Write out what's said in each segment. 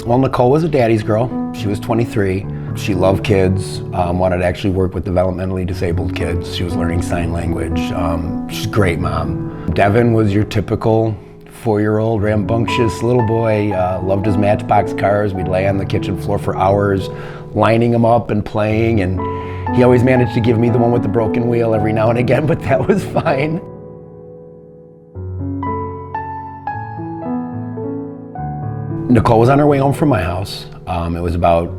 Well, Nicole was a daddy's girl. She was 23. She loved kids, wanted to actually work with developmentally disabled kids. She was learning sign language. She's a great mom. Devin was your typical 4-year-old rambunctious little boy, loved his Matchbox cars. We'd lay on the kitchen floor for hours, lining them up and playing, and he always managed to give me the one with the broken wheel every now and again, but that was fine. Nicole was on her way home from my house. It was about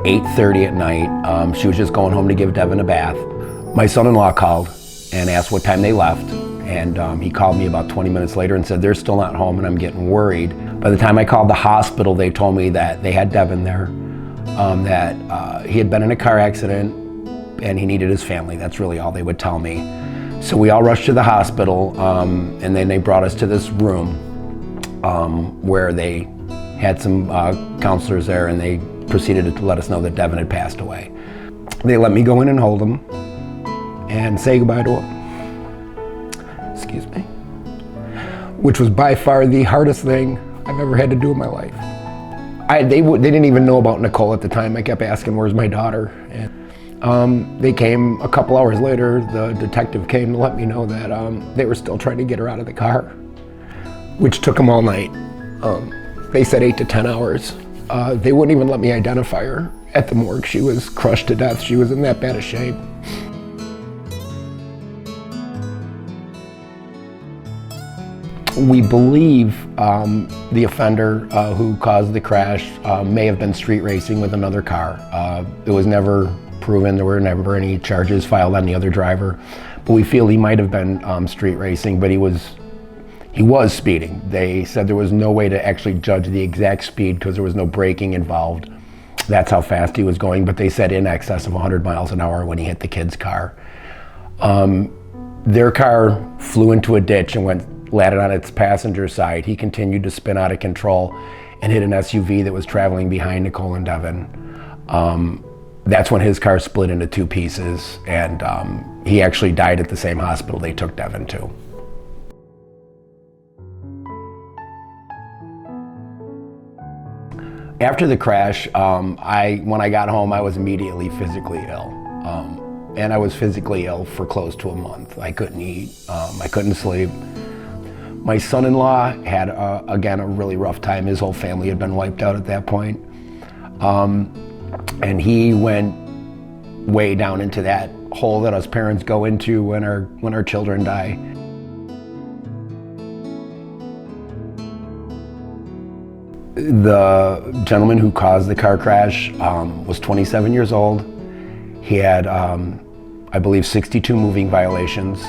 8:30 at night. She was just going home to give Devin a bath. My son-in-law called and asked what time they left. And he called me about 20 minutes later and said, they're still not home and I'm getting worried. By the time I called the hospital, they told me that they had Devin there, that he had been in a car accident and he needed his family. That's really all they would tell me. So we all rushed to the hospital, and then they brought us to this room where they had some counselors there, and they proceeded to let us know that Devin had passed away. They let me go in and hold him and say goodbye to him. Excuse me. Which was by far the hardest thing I've ever had to do in my life. They didn't even know about Nicole at the time. I kept asking, where's my daughter? And they came a couple hours later. The detective came to let me know that they were still trying to get her out of the car, which took them all night. They said 8 to 10 hours. They wouldn't even let me identify her at the morgue. She was crushed to death. She was in that bad a shape. We believe the offender who caused the crash may have been street racing with another car. It was never proven. There were never any charges filed on the other driver, but we feel he might have been street racing, but he was speeding. They said there was no way to actually judge the exact speed because there was no braking involved. That's how fast he was going, but they said in excess of 100 miles an hour when he hit the kid's car. Their car flew into a ditch and landed on its passenger side. He continued to spin out of control and hit an SUV that was traveling behind Nicole and Devin. That's when his car split into 2 pieces, and he actually died at the same hospital they took Devin to. After the crash, when I got home, I was immediately physically ill. And I was physically ill for close to a month. I couldn't eat, I couldn't sleep. My son-in-law had, again, a really rough time. His whole family had been wiped out at that point. And he went way down into that hole that us parents go into when our children die. The gentleman who caused the car crash was 27 years old. He had, I believe, 62 moving violations.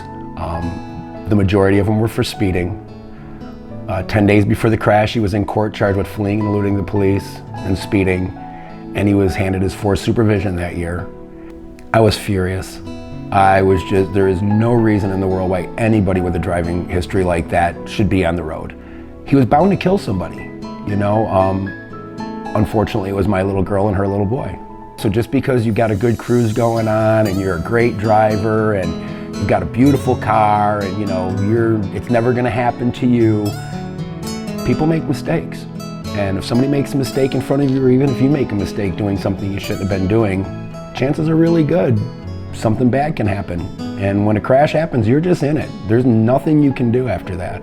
The majority of them were for speeding. 10 days before the crash, he was in court charged with fleeing and eluding the police and speeding, and he was handed his forced supervision that year. I was furious. There is no reason in the world why anybody with a driving history like that should be on the road. He was bound to kill somebody, you know? Unfortunately, it was my little girl and her little boy. So just because you got a good cruise going on and you're a great driver and you've got a beautiful car and it's never gonna happen to you, people make mistakes. And if somebody makes a mistake in front of you, or even if you make a mistake doing something you shouldn't have been doing, chances are really good something bad can happen. And when a crash happens, you're just in it. There's nothing you can do after that.